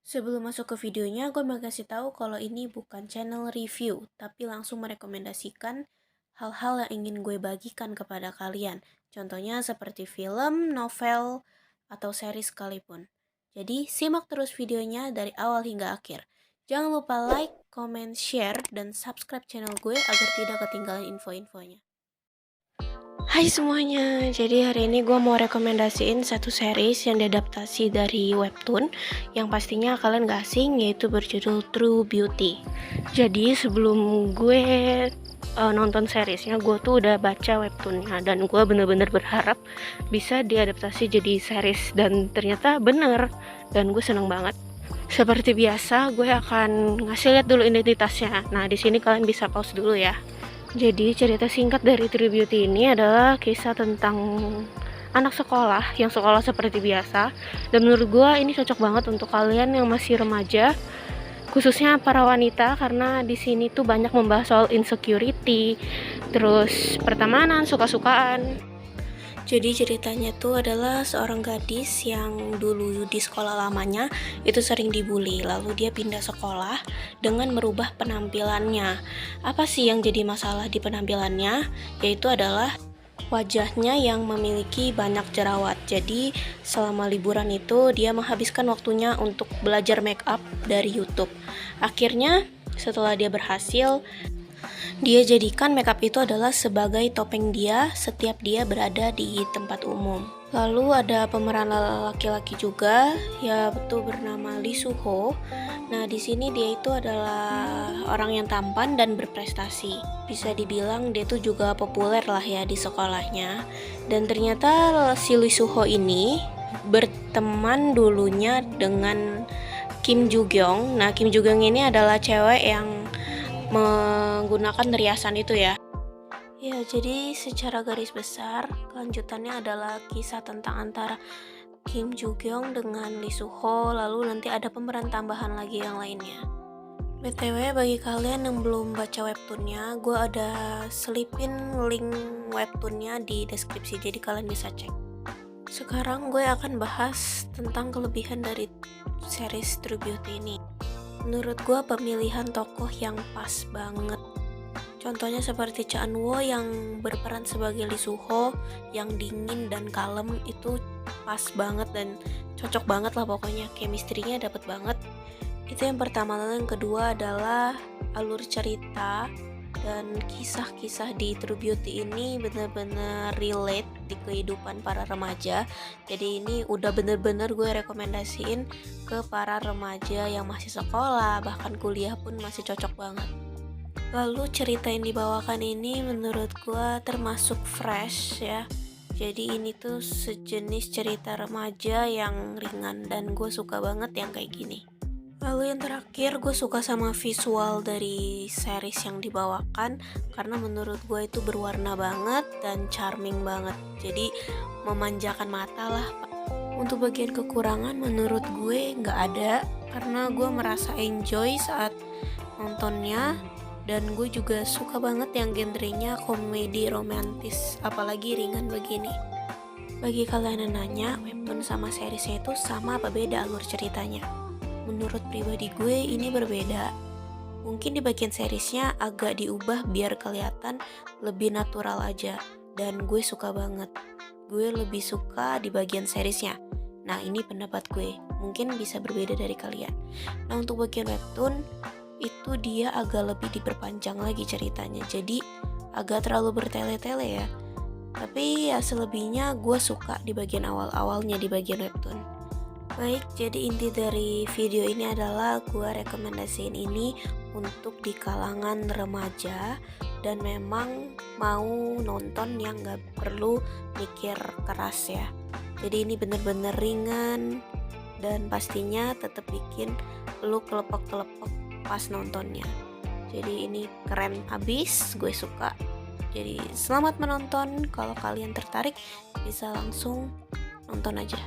Sebelum masuk ke videonya, gue mau kasih tahu kalau ini bukan channel review, tapi langsung merekomendasikan hal-hal yang ingin gue bagikan kepada kalian. Contohnya seperti film, novel, atau series sekalipun. Jadi, simak terus videonya dari awal hingga akhir. Jangan lupa like, comment, share, dan subscribe channel gue agar tidak ketinggalan info-infonya. Hai semuanya, jadi hari ini gue mau rekomendasiin satu series yang diadaptasi dari webtoon yang pastinya kalian gak asing, yaitu berjudul True Beauty. Jadi sebelum gue nonton seriesnya, gue tuh udah baca webtoonnya dan gue bener-bener berharap bisa diadaptasi jadi series, dan ternyata bener, dan gue seneng banget. Seperti biasa, gue akan ngasih lihat dulu identitasnya. Nah, di sini kalian bisa pause dulu ya. Jadi cerita singkat dari True Beauty ini adalah kisah tentang anak sekolah yang sekolah seperti biasa. Dan menurut gue ini cocok banget untuk kalian yang masih remaja, khususnya para wanita, karena di sini tuh banyak membahas soal insecurity, terus pertemanan, suka-sukaan. Jadi ceritanya tuh adalah seorang gadis yang dulu di sekolah lamanya itu sering dibully, lalu dia pindah sekolah dengan merubah penampilannya. Apa sih yang jadi masalah di penampilannya? Yaitu adalah wajahnya yang memiliki banyak jerawat. Jadi selama liburan itu dia menghabiskan waktunya untuk belajar make up dari YouTube. Akhirnya setelah dia berhasil, dia jadikan makeup itu adalah sebagai topeng dia setiap dia berada di tempat umum. Lalu ada pemeran laki-laki juga, yaitu bernama Lee Soo-ho. Nah, di sini dia itu adalah orang yang tampan dan berprestasi. Bisa dibilang dia itu juga populer lah ya di sekolahnya. Dan ternyata si Lee Soo-ho ini berteman dulunya dengan Kim Joo Kyung. Nah, Kim Joo Kyung ini adalah cewek yang menggunakan riasan itu ya. Ya, jadi secara garis besar kelanjutannya adalah kisah tentang antara Kim Joo Kyung dengan Lee Soo Ho, lalu nanti ada pemeran tambahan lagi yang lainnya. BTW bagi kalian yang belum baca webtoonnya, gue ada selipin link webtoonnya di deskripsi, jadi kalian bisa cek. Sekarang gue akan bahas tentang kelebihan dari series True Beauty ini. Menurut gue pemilihan tokoh yang pas banget. Contohnya seperti Cha Eun-woo yang berperan sebagai Lee Soo-ho yang dingin dan kalem, itu pas banget dan cocok banget lah pokoknya, chemistry-nya dapet banget. Itu yang pertama. Lalu yang kedua adalah alur cerita dan kisah-kisah di True Beauty ini bener-bener relate di kehidupan para remaja. Jadi ini udah bener-bener gue rekomendasiin ke para remaja yang masih sekolah, bahkan kuliah pun masih cocok banget. Lalu cerita yang dibawakan ini menurut gue termasuk fresh ya. Jadi ini tuh sejenis cerita remaja yang ringan dan gue suka banget yang kayak gini. Lalu yang terakhir, gue suka sama visual dari series yang dibawakan karena menurut gue itu berwarna banget dan charming banget. Jadi memanjakan mata lah. Untuk bagian kekurangan menurut gue nggak ada, karena gue merasa enjoy saat nontonnya. Dan gue juga suka banget yang genrenya komedi romantis, apalagi ringan begini. Bagi kalian yang nanya, webtoon sama seriesnya itu sama apa beda alur ceritanya? Menurut pribadi gue ini berbeda. Mungkin di bagian seriesnya agak diubah biar kelihatan lebih natural aja. Dan gue suka banget. Gue lebih suka di bagian seriesnya. Nah, ini pendapat gue. Mungkin bisa berbeda dari kalian. Nah, untuk bagian webtoon itu dia agak lebih diperpanjang lagi ceritanya. Jadi agak terlalu bertele-tele ya. Tapi ya selebihnya gue suka di bagian awal-awalnya di bagian webtoon. Baik, jadi inti dari video ini adalah gue rekomendasiin ini untuk di kalangan remaja dan memang mau nonton yang gak perlu mikir keras ya. Jadi ini bener-bener ringan dan pastinya tetap bikin lu kelepek-kelepek pas nontonnya. Jadi ini keren abis, gue suka. Jadi selamat menonton. Kalau kalian tertarik bisa langsung nonton aja.